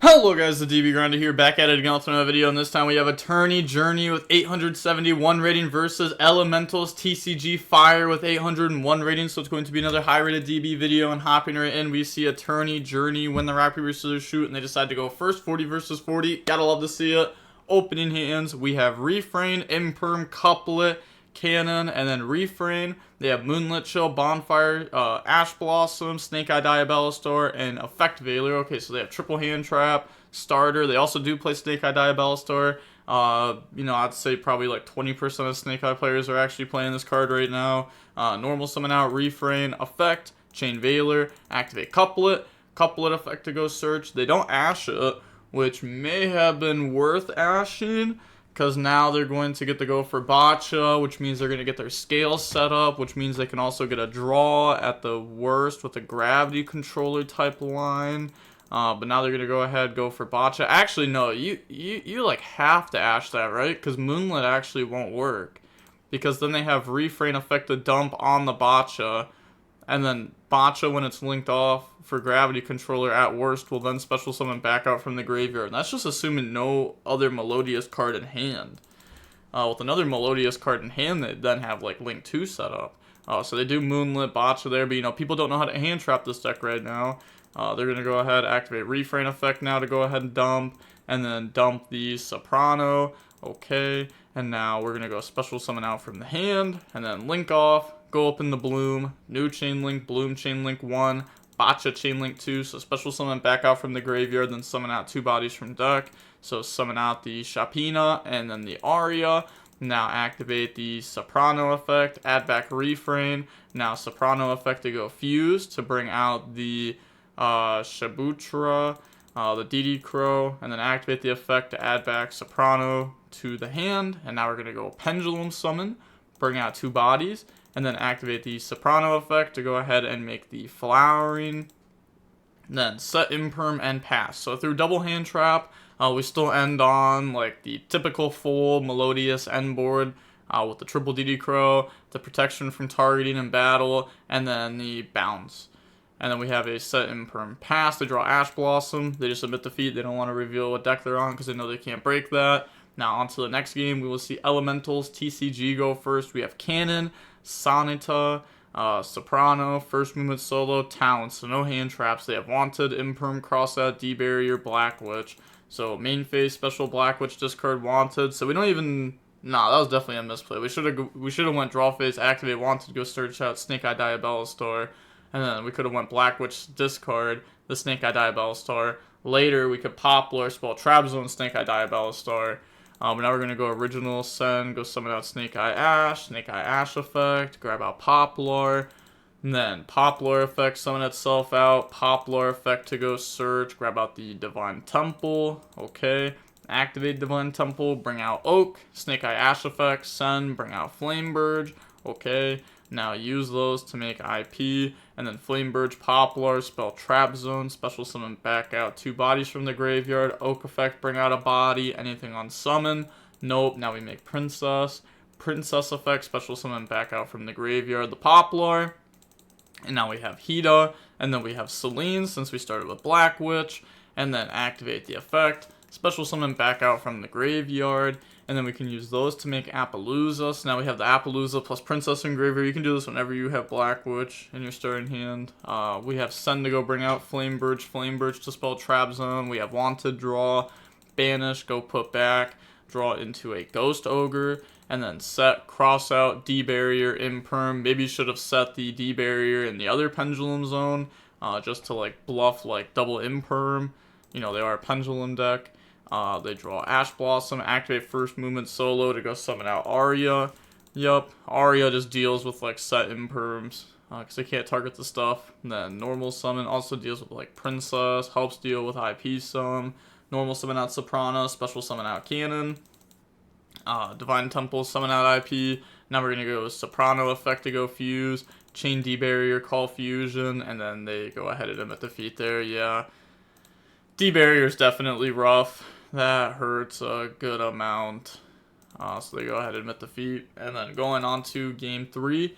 Hello guys, the DB Grinder here, back at it again with another video, and this time we have Attorney Journey with 871 rating versus Elementals TCG Fire with 801 rating, so it's going to be another high rated DB video, and hopping right in, we see Attorney Journey win the rock, paper, scissors, shoot, and they decide to go first, 40 versus 40, gotta love to see it. Opening hands, we have Refrain, Imperm, Couplet, Cannon, and then Refrain. They have Moonlit Chill, Bonfire, Ash Blossom, Snake Eye Diabelastor, and Effect Veiler. Okay, so they have Triple Hand Trap, Starter. They also do play Snake Eye Diabelastor. I'd say probably like 20% of Snake Eye players are actually playing this card right now. Normal Summon out, Refrain, Effect, Chain Veiler, activate Couplet. Couplet effect to go search. They don't Ash it, which may have been worth ashing, because now they're going to get to go for Botcha, which means they're going to get their scale set up, which means they can also get a draw at the worst with a gravity controller type line. But now they're going to go ahead, go for Botcha. Actually, no, you like have to Ash that, right? Because Moonlit actually won't work. Because then they have Refrain effect to dump on the Botcha, and then Botcha, when it's linked off for gravity controller, at worst will then special summon back out from the graveyard. And that's just assuming no other Melodious card in hand. With another Melodious card in hand, they then have like Link 2 set up. So they do Moonlit, Botcha there, but people don't know how to hand trap this deck right now. They're going to go ahead, activate Refrain effect now to go ahead and dump, and then dump the Soprano. Okay, and now we're going to go special summon out from the hand, and then link off. Go open the Bloom, new Chain Link, Bloom Chain Link 1, Botcha Chain Link 2, so special summon back out from the graveyard, then summon out 2 bodies from deck. So summon out the Shapina and then the Aria. Now activate the Soprano effect, add back Refrain. Now Soprano effect to go Fuse to bring out the Shabutra, the DD Crow, and then activate the effect to add back Soprano to the hand. And now we're going to go Pendulum Summon, bring out 2 bodies, and then activate the Soprano effect to go ahead and make the Flowering. Then set Imperm and pass. So through double hand trap, we still end on like the typical full Melodious end board with the triple DD Crow, the protection from targeting in battle, and then the bounce. And then we have a set Imperm pass. They draw Ash Blossom. They just submit defeat. They don't want to reveal what deck they're on because they know they can't break that. Now on to the next game. We will see Elementals TCG go first. We have Cannon, Sonata, Soprano, first movement solo, Talent, so no hand traps. They have Wanted, Imperm, Crossout, D-Barrier, Black Witch. So main phase, special Black Witch, discard Wanted. So we don't even... Nah, that was definitely a misplay. We should have went draw phase, activate Wanted, go search out Snake Eye Diabelastor, and then we could have went Black Witch, discard the Snake Eye Diabelastor. Later, we could Poplar, spell Trap Zone, Snake Eye Diabelastor. But now we're going to go original, send, go summon out Snake Eye Ash effect, grab out Poplar, and then Poplar effect, summon itself out, Poplar effect to go search, grab out the Divine Temple, okay, activate Divine Temple, bring out Oak, Snake Eye Ash effect, send, bring out Flamebird, okay, now use those to make IP, and then Flamebird, Poplar, spell Trap Zone, special summon back out 2 bodies from the graveyard, Oak effect, bring out a body, anything on summon, nope, now we make Princess effect, special summon back out from the graveyard, the Poplar, and now we have Hida, and then we have Celine, since we started with Black Witch, and then activate the effect, special summon back out from the graveyard, and then we can use those to make Appaloosa. So now we have the Appaloosa plus Princess in graveyard. You can do this whenever you have Black Witch in your starting hand. We have Send to go bring out Flamebirch to spell Trap Zone. We have Wanted, draw, Banish, go put back, draw into a Ghost Ogre, and then set, cross out, D-Barrier, Imperm. Maybe you should have set the D-Barrier in the other Pendulum Zone, just to like bluff like double Imperm. They are a Pendulum deck. They draw Ash Blossom, activate first movement solo to go summon out Aria. Yup, Aria just deals with like set Imperms, because they can't target the stuff. And then normal summon also deals with like Princess, helps deal with IP sum. Normal summon out Soprano, special summon out Cannon. Divine Temple, summon out IP. Now we're going to go with Soprano effect to go Fuse. Chain D-Barrier, call Fusion, and then they go ahead and emit defeat there, yeah. D-Barrier is definitely rough. That hurts a good amount. So they go ahead and admit defeat. And then going on to game 3,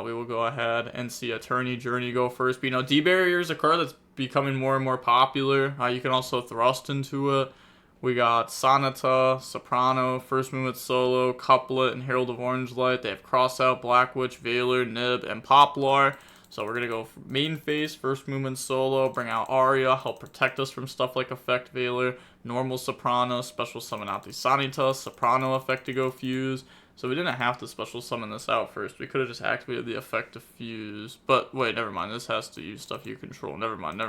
we will go ahead and see Attorney Journey go first. But D-Barrier is a card that's becoming more and more popular. You can also thrust into it. We got Sonata, Soprano, First Movement Solo, Couplet, and Herald of Orange Light. They have Crossout, Black Witch, Veiler, Nib, and Poplar. So we're going to go main phase, First Movement Solo, bring out Aria, help protect us from stuff like Effect Veiler, normal Soprano, special summon out the Sonata, Soprano effect to go Fuse. So we didn't have to special summon this out first. We could have just activated the effect to Fuse. But wait, never mind. This has to use stuff you control. Never mind.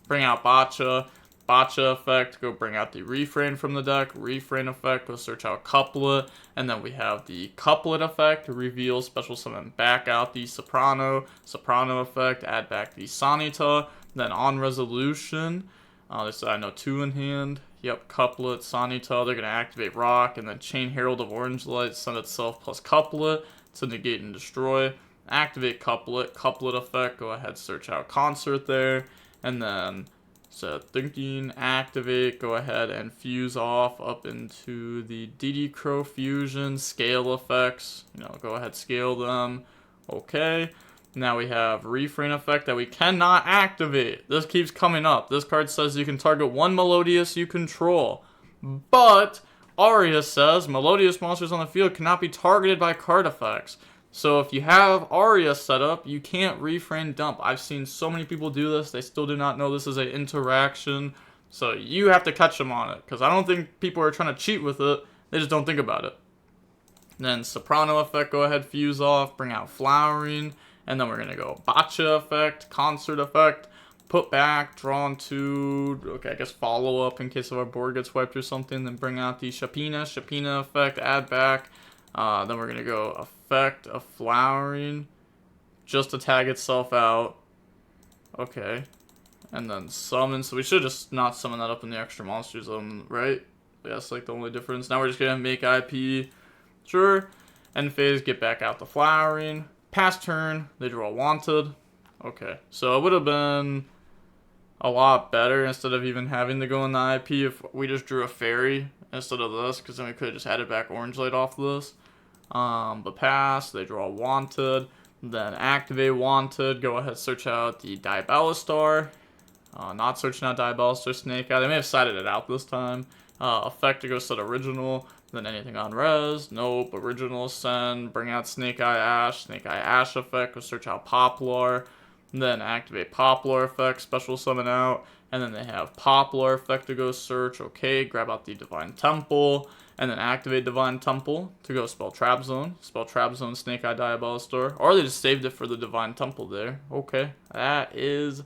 Bring out Botcha. Botcha effect, go bring out the Refrain from the deck. Refrain effect, go search out Couplet. And then we have the Couplet effect, reveal, special summon back out the Soprano. Soprano effect, add back the Sonata. Then on resolution, they said I know 2 in hand. Yep, Couplet, Sonata, they're going to activate Rock, and then Chain Herald of Orange Light, send itself plus Couplet to negate and destroy. Activate Couplet, Couplet effect, go ahead, search out Concert there, and then set thinking, activate, go ahead and fuse off up into the DD Crow Fusion, scale effects, go ahead, scale them, okay. Now we have Refrain effect that we cannot activate. This keeps coming up. This card says you can target 1 Melodious you control. But Aria says Melodious monsters on the field cannot be targeted by card effects. So if you have Aria set up, you can't Refrain dump. I've seen so many people do this. They still do not know this is an interaction. So you have to catch them on it. Because I don't think people are trying to cheat with it. They just don't think about it. Then Soprano effect, go ahead, fuse off, bring out Flowering. And then we're going to go Botcha effect, Concert effect, put back, draw into, okay, I guess follow up in case of our board gets wiped or something. Then bring out the Shapina effect, add back. Then we're going to go effect of Flowering, just to tag itself out. Okay. And then summon. So we should just not summon that up in the extra monster zone, right? That's like the only difference. Now we're just going to make IP. Sure. End phase, get back out the Flowering. Pass turn, they draw Wanted. Okay, so it would have been a lot better instead of even having to go in the IP if we just drew a Fairy instead of this, because then we could have just added back Orange Light off this. But pass, they draw Wanted, then activate Wanted, go ahead, search out the Diabolistar. Not searching out Diabolistar Snake Eye, they may have sided it out this time. Effect to go set original. Then anything on res, nope, original, send, bring out Snake Eye Ash effect, go search out Poplar, then activate Poplar effect, special summon out, and then they have Poplar effect to go search, okay, grab out the Divine Temple, and then activate Divine Temple to go spell Trap Zone, Snake Eye Diabolistar, or they just saved it for the Divine Temple there, okay, that is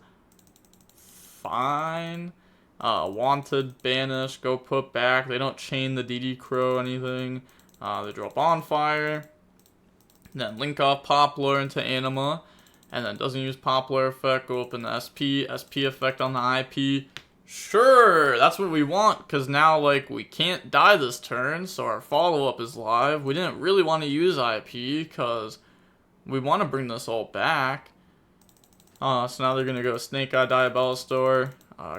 fine. Wanted, banish, go put back. They don't chain the DD Crow or anything. They draw Bonfire. Then link off Poplar into Anima. And then doesn't use Poplar effect. Go open the SP. SP effect on the IP. Sure, that's what we want. Because now, like, we can't die this turn. So our follow-up is live. We didn't really want to use IP. Because we want to bring this all back. So now they're going to go Snake Eye Diabolistar.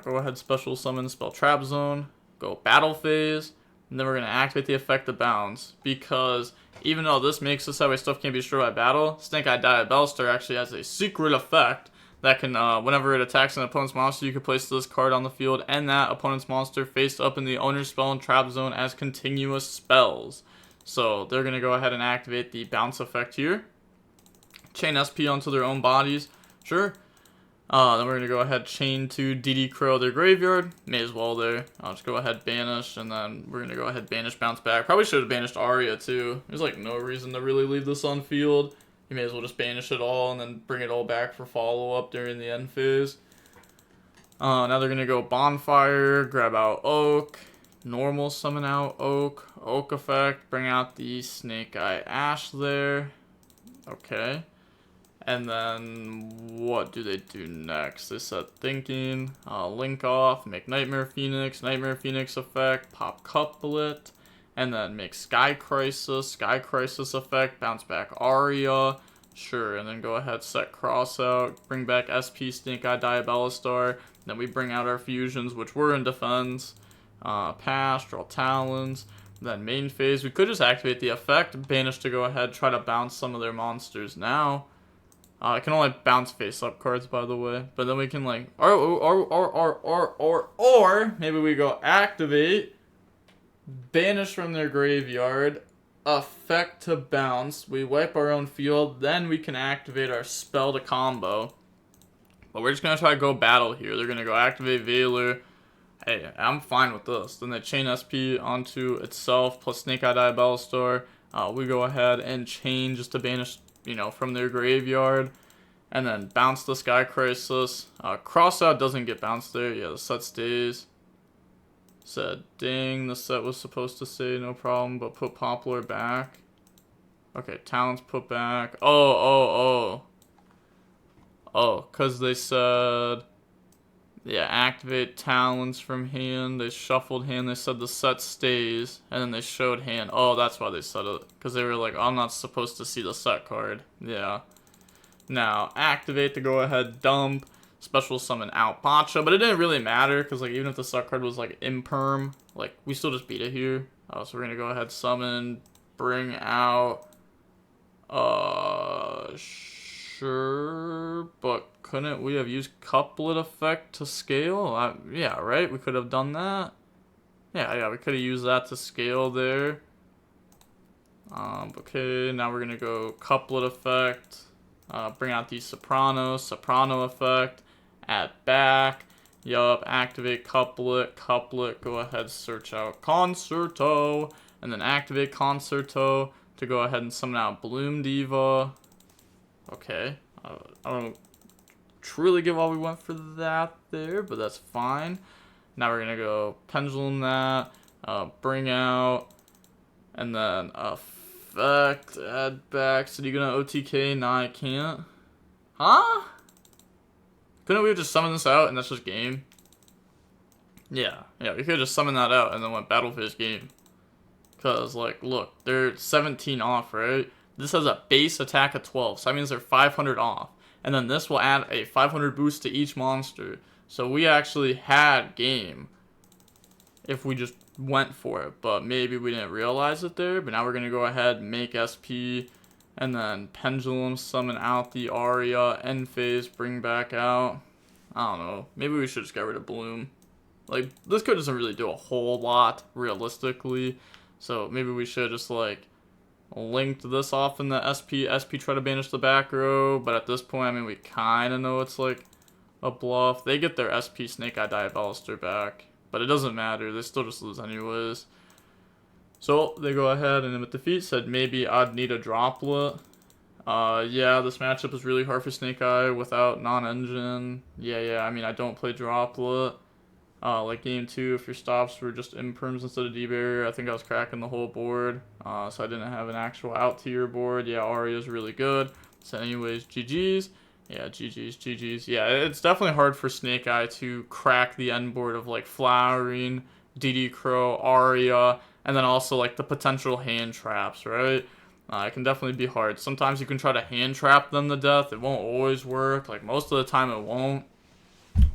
Go ahead, special summon, spell Trap Zone, go Battle Phase, and then we're going to activate the effect of Bounce, because even though this makes this that way stuff can't be destroyed by battle, Snake Eye Diabolistar actually has a secret effect that can, whenever it attacks an opponent's monster, you can place this card on the field and that opponent's monster face up in the owner's spell and Trap Zone as continuous spells. So they're going to go ahead and activate the Bounce effect here. Chain SP onto their own bodies, sure. Then we're going to go ahead, chain to DD Crow their graveyard. May as well there. I'll just go ahead, banish, and then we're going to go ahead, banish, bounce back. Probably should have banished Aria too. There's like no reason to really leave this on field. You may as well just banish it all and then bring it all back for follow-up during the end phase. Now they're going to go Bonfire, grab out Oak, normal summon out Oak, Oak effect, bring out the Snake Eye Ash there. Okay. And then, what do they do next? They set thinking, link off, make Nightmare Phoenix effect, pop Couplet, and then make Sky Crisis effect, bounce back Aria, sure, and then go ahead, set Cross out, bring back SP Snake Eye Diabolistar, then we bring out our fusions, which were in defense, pass, draw Talons, then main phase, we could just activate the effect, banish to go ahead, try to bounce some of their monsters now. I can only bounce face-up cards, by the way. But then we can, like... Or maybe we go activate, banish from their graveyard, effect to bounce. We wipe our own field, then we can activate our spell to combo. But we're just going to try to go battle here. They're going to go activate Veiler. Hey, I'm fine with this. Then they chain SP onto itself plus Snake Eye Diabellstar. We go ahead and chain just to banish, you know, from their graveyard. And then bounce the Sky Crisis. Crossout doesn't get bounced there. Yeah, the set stays. Said, ding, the set was supposed to say no problem, but put Poplar back. Okay, Talons put back. Oh, because they said... Yeah, activate Talons from hand. They shuffled hand. They said the set stays. And then they showed hand. Oh, that's why they said it. Because they were like, I'm not supposed to see the set card. Yeah. Now, activate to go ahead, dump. Special summon out Pacha. But it didn't really matter. Because like even if the set card was like imperm, like we still just beat it here. So we're going to go ahead, summon, bring out. Sure. But couldn't we have used couplet effect to scale? Yeah, right? We could have done that. Yeah, we could have used that to scale there. Okay, now we're gonna go couplet effect. Bring out the soprano effect. Add back. Yup, activate couplet. Go ahead, search out Concerto. And then activate Concerto to go ahead and summon out Bloom Diva. Okay. I don't truly get why we went for that there, but that's fine. Now we're gonna go pendulum that, bring out, and then effect, add back. So you gonna OTK? Nah, I can't. Huh? Couldn't we have just summoned this out and that's just game? Yeah, we could have just summoned that out and then went battle phase game. Cause like, look, they're 17 off, right? This has a base attack of 12, so that means they're 500 off. And then this will add a 500 boost to each monster. So we actually had game if we just went for it. But maybe we didn't realize it there. But now we're going to go ahead, make SP, and then Pendulum, summon out the Aria, end phase, bring back out. I don't know. Maybe we should just get rid of Bloom. Like, this card doesn't really do a whole lot, realistically. So maybe we should just, like, linked this off in the SP try to banish the back row, but at this point, I mean, we kind of know it's like a bluff. They get their SP Snake Eye Diabellstar back, but it doesn't matter. They still just lose anyways. So they go ahead and with defeat said maybe I'd need a droplet. Yeah, this matchup is really hard for Snake Eye without non-engine. Yeah, I mean, I don't play droplet. Like game 2, if your stops were just imperms instead of D-barrier, I think I was cracking the whole board. So I didn't have an actual out tier board. Yeah, Aria's really good. So anyways, GG's. Yeah, GG's. Yeah, it's definitely hard for Snake Eye to crack the end board of like Flowering, DD Crow, Aria, and then also like the potential hand traps, right? It can definitely be hard. Sometimes you can try to hand trap them to death. It won't always work. Like most of the time it won't.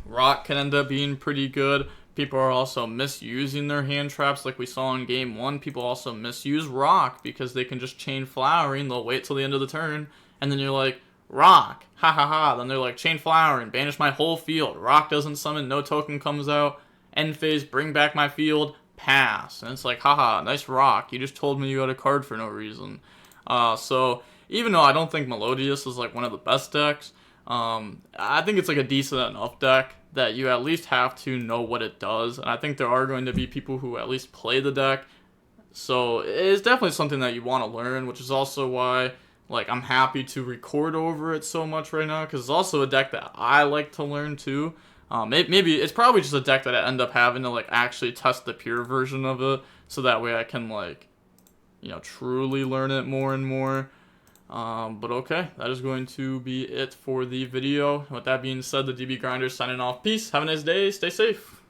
Rock can end up being pretty good. People are also misusing their hand traps like we saw in game 1. People also misuse Rock because they can just chain Flowering. They'll wait till the end of the turn. And then you're like, Rock, ha. Then they're like, chain Flowering, banish my whole field. Rock doesn't summon, no token comes out. End phase, bring back my field, pass. And it's like, haha, nice Rock. You just told me you had a card for no reason. So even though I don't think Melodious is like one of the best decks, I think it's like a decent enough deck that you at least have to know what it does. And I think there are going to be people who at least play the deck. So it's definitely something that you want to learn, which is also why like I'm happy to record over it so much right now, because it's also a deck that I like to learn too. Maybe it's probably just a deck that I end up having to like actually test the pure version of it, so that way I can like, you know, truly learn it more and more. But okay, that is going to be it for the video. With that being said, the DB Grinder signing off. Peace. Have a nice day. Stay safe.